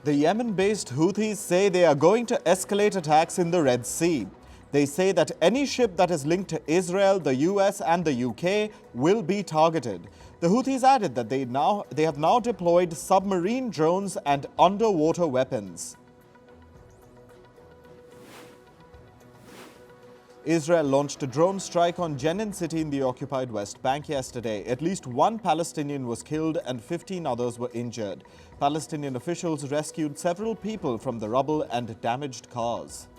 The Yemen-based Houthis say they are going to escalate attacks in the Red Sea. They say that any ship that is linked to Israel, the US and the UK will be targeted. The Houthis added that they have now deployed submarine drones and underwater weapons. Israel launched a drone strike on Jenin city in the occupied West Bank yesterday. At least one Palestinian was killed and 15 others were injured. Palestinian officials rescued several people from the rubble and damaged cars.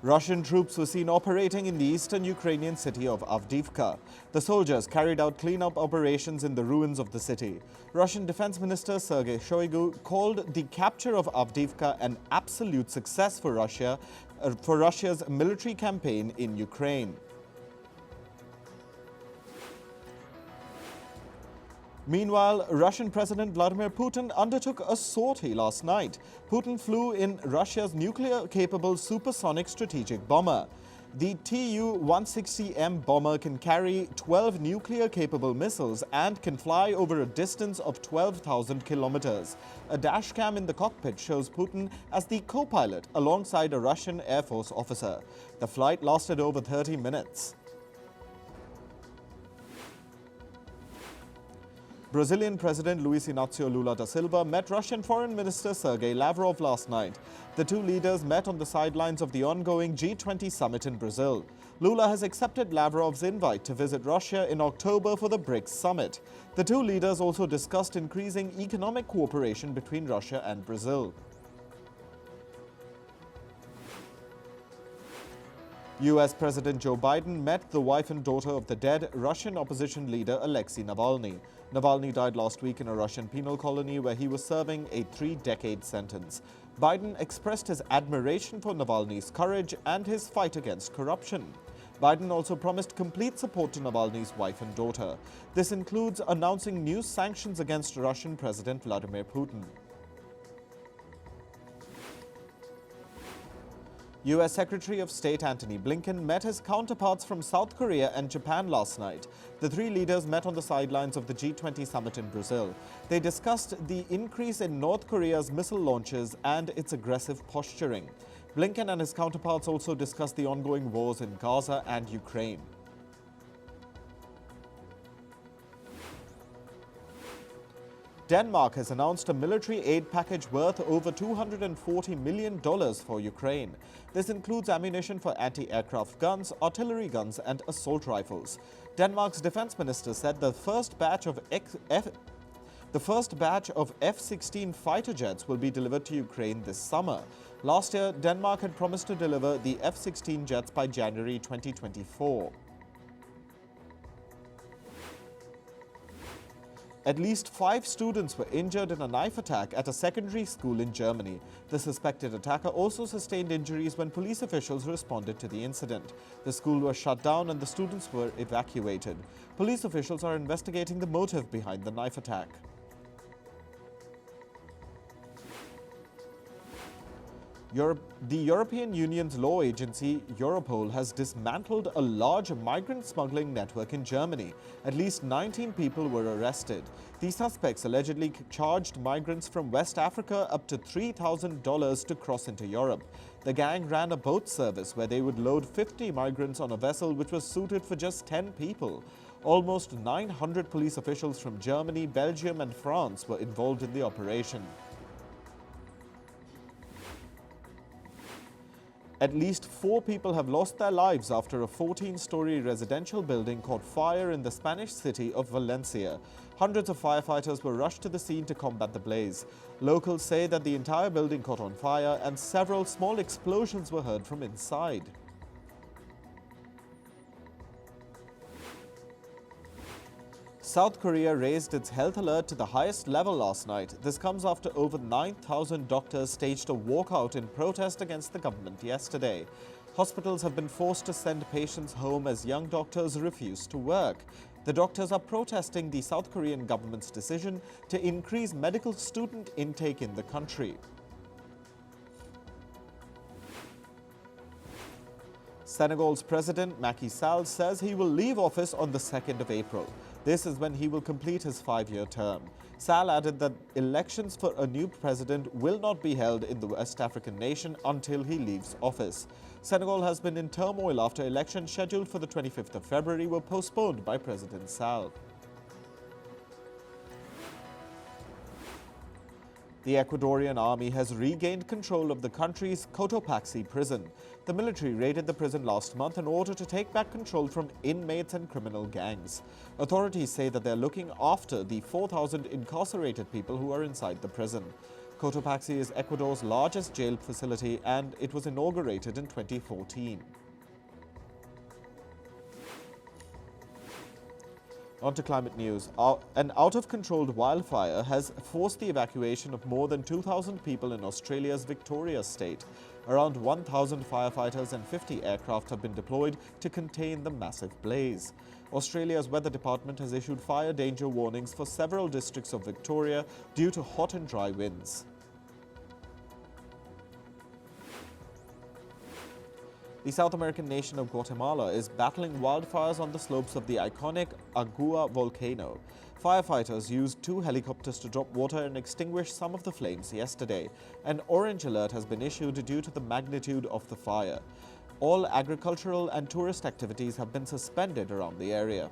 Russian troops were seen operating in the eastern Ukrainian city of Avdiivka. The soldiers carried out cleanup operations in the ruins of the city. Russian Defense Minister Sergei Shoigu called the capture of Avdiivka an absolute success for Russia's military campaign in Ukraine. Meanwhile, Russian President Vladimir Putin undertook a sortie last night. Putin flew in Russia's nuclear-capable supersonic strategic bomber. The Tu-160M bomber can carry 12 nuclear-capable missiles and can fly over a distance of 12,000 kilometers. A dashcam in the cockpit shows Putin as the co-pilot alongside a Russian Air Force officer. The flight lasted over 30 minutes. Brazilian President Luiz Inácio Lula da Silva met Russian Foreign Minister Sergei Lavrov last night. The two leaders met on the sidelines of the ongoing G20 summit in Brazil. Lula has accepted Lavrov's invite to visit Russia in October for the BRICS summit. The two leaders also discussed increasing economic cooperation between Russia and Brazil. US President Joe Biden met the wife and daughter of the dead Russian opposition leader Alexei Navalny. Navalny died last week in a Russian penal colony where he was serving a 3-decade sentence. Biden expressed his admiration for Navalny's courage and his fight against corruption. Biden also promised complete support to Navalny's wife and daughter. This includes announcing new sanctions against Russian President Vladimir Putin. U.S. Secretary of State Antony Blinken met his counterparts from South Korea and Japan last night. The three leaders met on the sidelines of the G20 summit in Brazil. They discussed the increase in North Korea's missile launches and its aggressive posturing. Blinken and his counterparts also discussed the ongoing wars in Gaza and Ukraine. Denmark has announced a military aid package worth over $240 million for Ukraine. This includes ammunition for anti-aircraft guns, artillery guns and assault rifles. Denmark's defense minister said the first batch of F-16 fighter jets will be delivered to Ukraine this summer. Last year, Denmark had promised to deliver the F-16 jets by January 2024. At least 5 students were injured in a knife attack at a secondary school in Germany. The suspected attacker also sustained injuries when police officials responded to the incident. The school was shut down and the students were evacuated. Police officials are investigating the motive behind the knife attack. The European Union's law agency, Europol, has dismantled a large migrant smuggling network in Germany. At least 19 people were arrested. These suspects allegedly charged migrants from West Africa up to $3,000 to cross into Europe. The gang ran a boat service where they would load 50 migrants on a vessel which was suited for just 10 people. Almost 900 police officials from Germany, Belgium and France were involved in the operation. At least 4 people have lost their lives after a 14-story residential building caught fire in the Spanish city of Valencia. Hundreds of firefighters were rushed to the scene to combat the blaze. Locals say that the entire building caught on fire and several small explosions were heard from inside. South Korea raised its health alert to the highest level last night. This comes after over 9,000 doctors staged a walkout in protest against the government yesterday. Hospitals have been forced to send patients home as young doctors refuse to work. The doctors are protesting the South Korean government's decision to increase medical student intake in the country. Senegal's President Macky Sall says he will leave office on the 2nd of April. This is when he will complete his 5-year term. Sall added that elections for a new president will not be held in the West African nation until he leaves office. Senegal has been in turmoil after elections scheduled for the 25th of February were postponed by President Sall. The Ecuadorian army has regained control of the country's Cotopaxi prison. The military raided the prison last month in order to take back control from inmates and criminal gangs. Authorities say that they're looking after the 4,000 incarcerated people who are inside the prison. Cotopaxi is Ecuador's largest jail facility and it was inaugurated in 2014. On to climate news. An out-of-control wildfire has forced the evacuation of more than 2,000 people in Australia's Victoria state. Around 1,000 firefighters and 50 aircraft have been deployed to contain the massive blaze. Australia's weather department has issued fire danger warnings for several districts of Victoria due to hot and dry winds. The South American nation of Guatemala is battling wildfires on the slopes of the iconic Agua volcano. Firefighters used 2 helicopters to drop water and extinguish some of the flames yesterday. An orange alert has been issued due to the magnitude of the fire. All agricultural and tourist activities have been suspended around the area.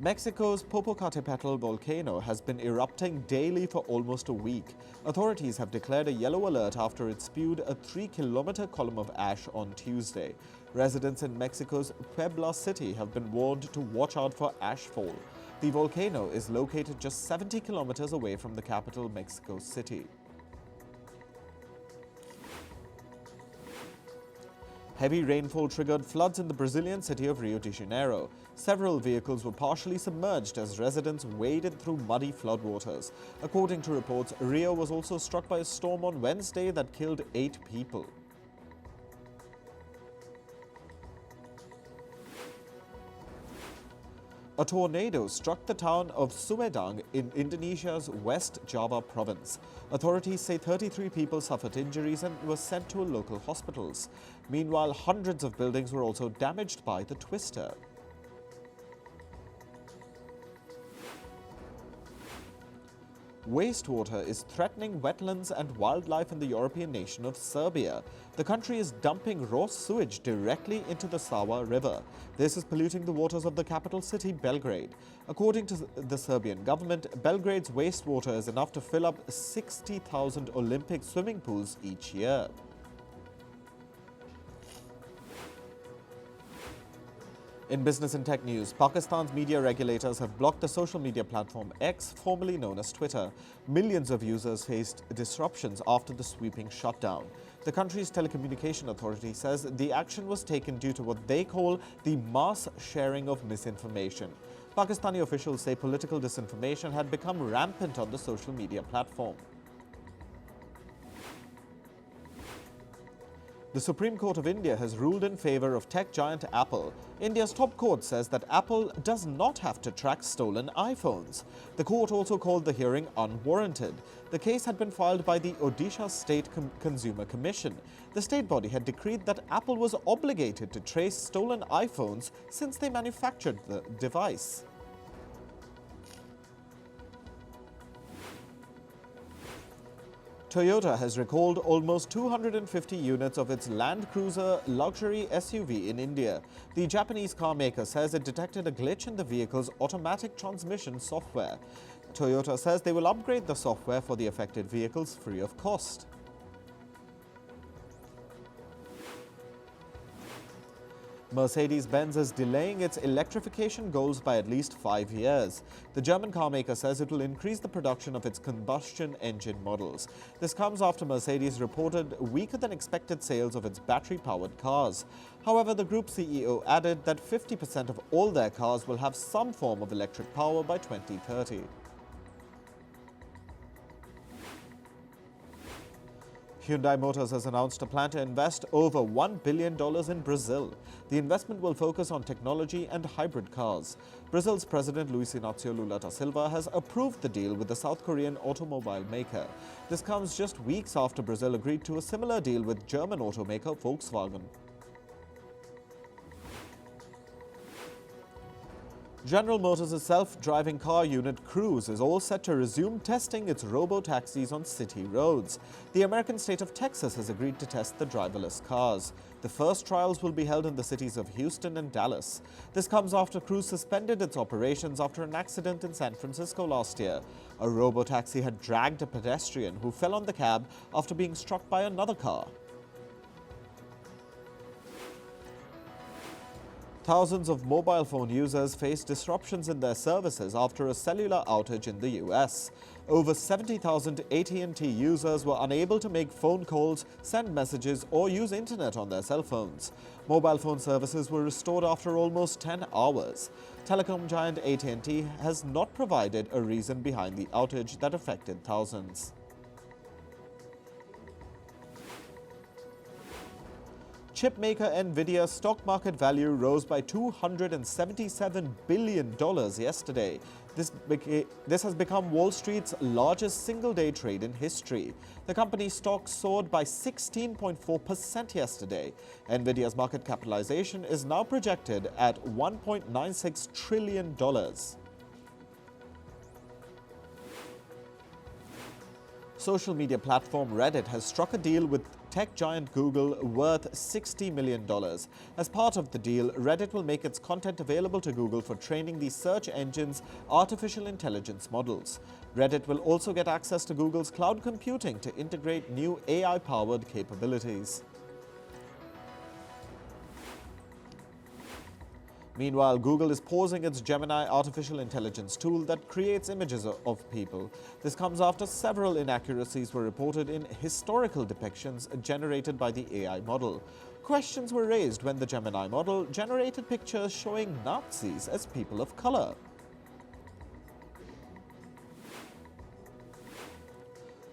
Mexico's Popocatépetl volcano has been erupting daily for almost a week. Authorities have declared a yellow alert after it spewed a 3-kilometer column of ash on Tuesday. Residents in Mexico's Puebla city have been warned to watch out for ashfall. The volcano is located just 70 kilometers away from the capital, Mexico City. Heavy rainfall triggered floods in the Brazilian city of Rio de Janeiro. Several vehicles were partially submerged as residents waded through muddy floodwaters. According to reports, Rio was also struck by a storm on Wednesday that killed 8 people. A tornado struck the town of Sumedang in Indonesia's West Java province. Authorities say 33 people suffered injuries and were sent to local hospitals. Meanwhile, hundreds of buildings were also damaged by the twister. Wastewater is threatening wetlands and wildlife in the European nation of Serbia. The country is dumping raw sewage directly into the Sava River. This is polluting the waters of the capital city, Belgrade. According to the Serbian government, Belgrade's wastewater is enough to fill up 60,000 Olympic swimming pools each year. In business and tech news, Pakistan's media regulators have blocked the social media platform X, formerly known as Twitter. Millions of users faced disruptions after the sweeping shutdown. The country's telecommunication authority says the action was taken due to what they call the mass sharing of misinformation. Pakistani officials say political disinformation had become rampant on the social media platform. The Supreme Court of India has ruled in favor of tech giant Apple. India's top court says that Apple does not have to track stolen iPhones. The court also called the hearing unwarranted. The case had been filed by the Odisha State Consumer Commission. The state body had decreed that Apple was obligated to trace stolen iPhones since they manufactured the device. Toyota has recalled almost 250 units of its Land Cruiser luxury SUV in India. The Japanese car maker says it detected a glitch in the vehicle's automatic transmission software. Toyota says they will upgrade the software for the affected vehicles free of cost. Mercedes-Benz is delaying its electrification goals by at least 5 years. The German car maker says it will increase the production of its combustion engine models. This comes after Mercedes reported weaker than expected sales of its battery-powered cars. However, the group CEO added that 50% of all their cars will have some form of electric power by 2030. Hyundai Motors has announced a plan to invest over $1 billion in Brazil. The investment will focus on technology and hybrid cars. Brazil's President Luiz Inácio Lula da Silva has approved the deal with the South Korean automobile maker. This comes just weeks after Brazil agreed to a similar deal with German automaker Volkswagen. General Motors' self-driving car unit Cruse is all set to resume testing its robo-taxis on city roads. The American state of Texas has agreed to test the driverless cars. The first trials will be held in the cities of Houston and Dallas. This comes after Cruse suspended its operations after an accident in San Francisco last year. A robo-taxi had dragged a pedestrian who fell on the cab after being struck by another car. Thousands of mobile phone users face disruptions in their services after a cellular outage in the US. Over 70,000 AT&T users were unable to make phone calls, send messages, or use internet on their cell phones. Mobile phone services were restored after almost 10 hours. Telecom giant AT&T has not provided a reason behind the outage that affected thousands. Chipmaker Nvidia's stock market value rose by $277 billion yesterday. This has become Wall Street's largest single-day trade in history. The company's stock soared by 16.4% yesterday. Nvidia's market capitalization is now projected at $1.96 trillion. Social media platform Reddit has struck a deal with tech giant Google worth $60 million. As part of the deal, Reddit will make its content available to Google for training the search engine's artificial intelligence models. Reddit will also get access to Google's cloud computing to integrate new AI-powered capabilities. Meanwhile, Google is pausing its Gemini artificial intelligence tool that creates images of people. This comes after several inaccuracies were reported in historical depictions generated by the AI model. Questions were raised when the Gemini model generated pictures showing Nazis as people of color.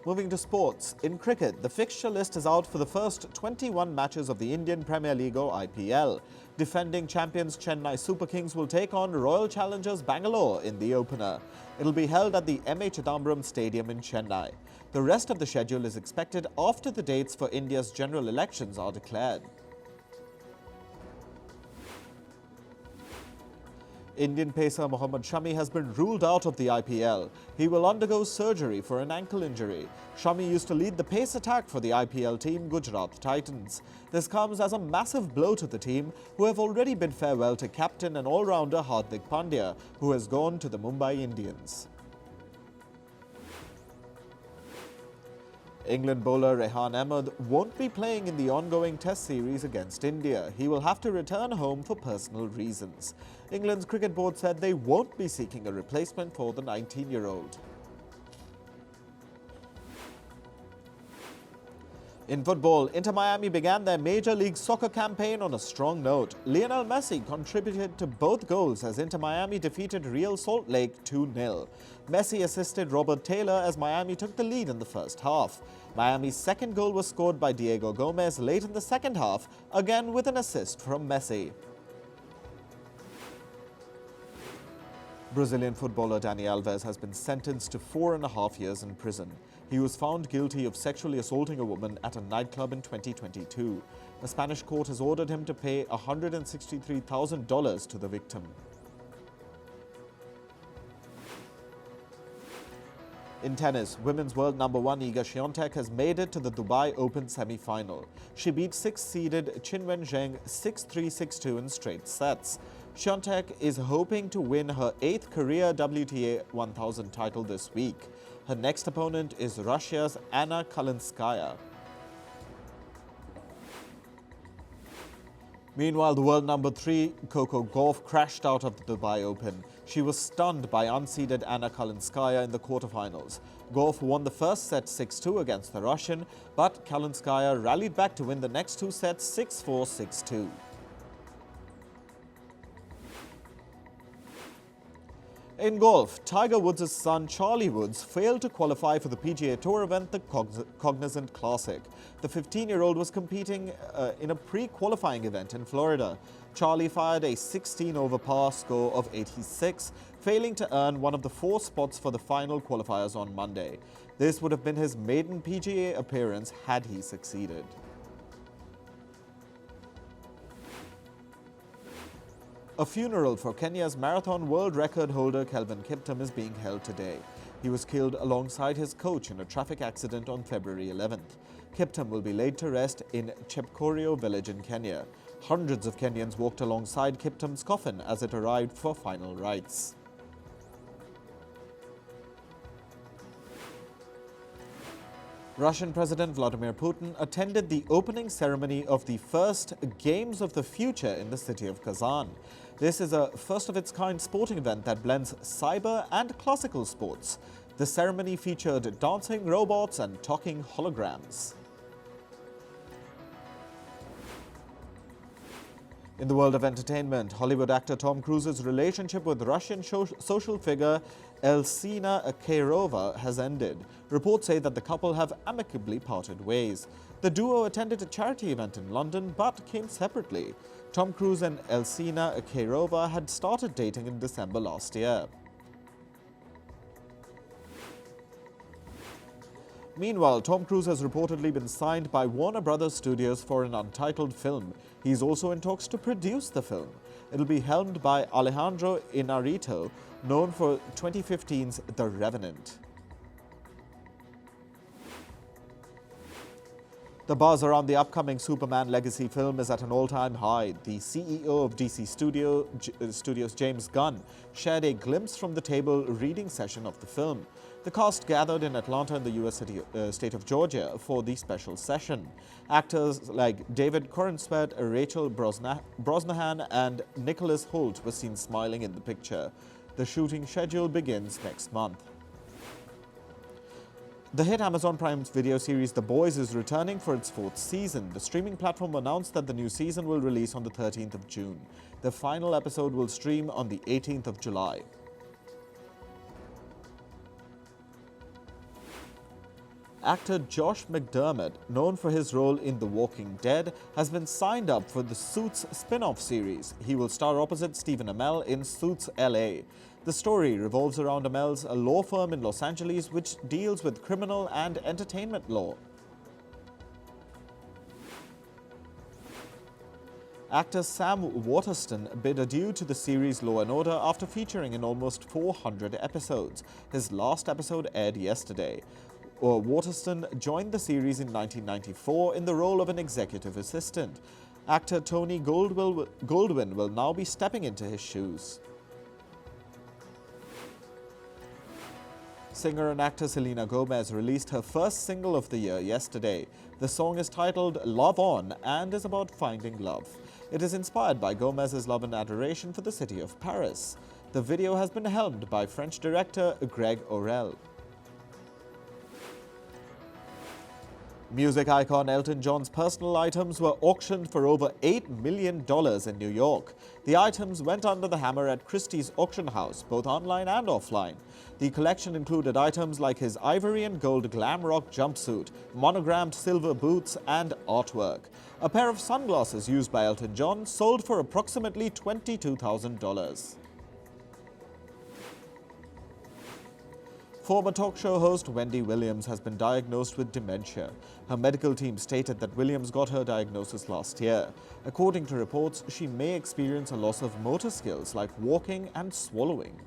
Moving to sports. In cricket, the fixture list is out for the first 21 matches of the Indian Premier League or IPL. Defending champions Chennai Super Kings will take on Royal Challengers Bangalore in the opener. It'll be held at the M.A. Chidambaram Stadium in Chennai. The rest of the schedule is expected after the dates for India's general elections are declared. Indian pacer Mohammed Shami has been ruled out of the IPL. He will undergo surgery for an ankle injury. Shami used to lead the pace attack for the IPL team Gujarat Titans. This comes as a massive blow to the team, who have already bid farewell to captain and all-rounder Hardik Pandya, who has gone to the Mumbai Indians. England bowler Rehan Ahmed won't be playing in the ongoing Test series against India. He will have to return home for personal reasons. England's cricket board said they won't be seeking a replacement for the 19-year-old. In football, Inter Miami began their Major League Soccer campaign on a strong note. Lionel Messi contributed to both goals as Inter Miami defeated Real Salt Lake 2-0. Messi assisted Robert Taylor as Miami took the lead in the first half. Miami's second goal was scored by Diego Gomez late in the second half, again with an assist from Messi. Brazilian footballer Dani Alves has been sentenced to 4.5 years in prison. He was found guilty of sexually assaulting a woman at a nightclub in 2022. A Spanish court has ordered him to pay $163,000 to the victim. In tennis, women's world number 1 Iga Swiatek has made it to the Dubai Open semi-final. She beat 6th-seeded Qinwen Zheng 6-3, 6-2 in straight sets. Swiatek is hoping to win her 8th career WTA 1000 title this week. Her next opponent is Russia's Anna Kalinskaya. Meanwhile, the world number 3 Coco Gauff crashed out of the Dubai Open. She was stunned by unseeded Anna Kalinskaya in the quarterfinals. Gauff won the first set 6-2 against the Russian, but Kalinskaya rallied back to win the next two sets 6-4, 6-2. In golf, Tiger Woods' son Charlie Woods failed to qualify for the PGA Tour event, the Cognizant Classic. The 15-year-old was competing in a pre-qualifying event in Florida. Charlie fired a 16-over par score of 86, failing to earn one of the 4 spots for the final qualifiers on Monday. This would have been his maiden PGA appearance had he succeeded. A funeral for Kenya's marathon world record holder Kelvin Kiptum is being held today. He was killed alongside his coach in a traffic accident on February 11th. Kiptum will be laid to rest in Chepkorio village in Kenya. Hundreds of Kenyans walked alongside Kiptum's coffin as it arrived for final rites. Russian President Vladimir Putin attended the opening ceremony of the first Games of the Future in the city of Kazan. This is a first-of-its-kind sporting event that blends cyber and classical sports. The ceremony featured dancing robots and talking holograms. In the world of entertainment, Hollywood actor Tom Cruise's relationship with Russian social figure Eltsina Kayrova has ended. Reports say that the couple have amicably parted ways. The duo attended a charity event in London but came separately. Tom Cruise and Eltsina Kayrova had started dating in December last year. Meanwhile, Tom Cruise has reportedly been signed by Warner Brothers Studios for an untitled film. He's also in talks to produce the film. It'll be helmed by Alejandro Inarritu, known for 2015's The Revenant. The buzz around the upcoming Superman legacy film is at an all-time high. The CEO of DC Studios, James Gunn, shared a glimpse from the table reading session of the film. The cast gathered in Atlanta in the U.S. state of Georgia for the special session. Actors like David Corenswet, Rachel Brosnahan and Nicholas Hoult were seen smiling in the picture. The shooting schedule begins next month. The hit Amazon Prime's video series The Boys is returning for its 4th season. The streaming platform announced that the new season will release on the 13th of June. The final episode will stream on the 18th of July. Actor Josh McDermott, known for his role in The Walking Dead, has been signed up for the Suits spin-off series. He will star opposite Stephen Amell in Suits LA. The story revolves around Amell's a law firm in Los Angeles which deals with criminal and entertainment law. Actor Sam Waterston bid adieu to the series Law & Order after featuring in almost 400 episodes. His last episode aired yesterday. Waterston joined the series in 1994 in the role of an executive assistant. Actor Tony Goldwyn will now be stepping into his shoes. Singer and actor Selena Gomez released her first single of the year yesterday. The song is titled Love On and is about finding love. It is inspired by Gomez's love and adoration for the city of Paris. The video has been helmed by French director Greg Orel. Music icon Elton John's personal items were auctioned for over $8 million in New York. The items went under the hammer at Christie's auction house, both online and offline. The collection included items like his ivory and gold glam rock jumpsuit, monogrammed silver boots, and artwork. A pair of sunglasses used by Elton John sold for approximately $22,000. Former talk show host Wendy Williams has been diagnosed with dementia. Her medical team stated that Williams got her diagnosis last year. According to reports, she may experience a loss of motor skills like walking and swallowing.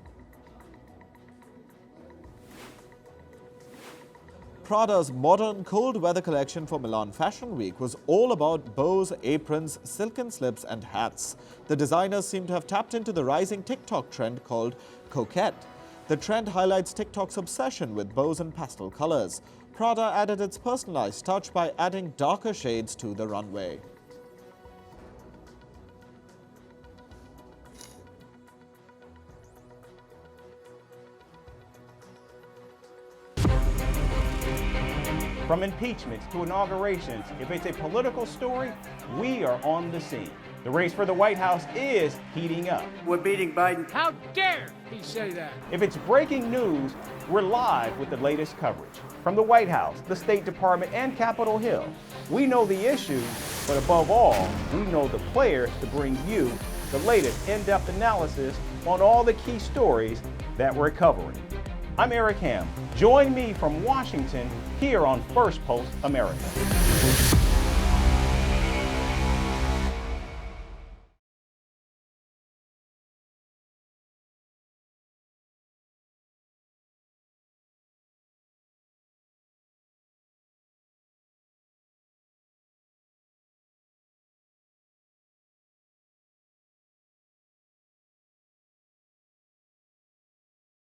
Prada's modern cold weather collection for Milan Fashion Week was all about bows, aprons, silken slips and hats. The designers seem to have tapped into the rising TikTok trend called coquette. The trend highlights TikTok's obsession with bows and pastel colors. Prada added its personalized touch by adding darker shades to the runway. From impeachments to inaugurations, if it's a political story, we are on the scene. The race for the White House is heating up. We're beating Biden. How dare he say that? If it's breaking news, we're live with the latest coverage. From the White House, the State Department, and Capitol Hill, we know the issues, but above all, we know the players to bring you the latest in-depth analysis on all the key stories that we're covering. I'm Eric Ham. Join me from Washington here on Firstpost America.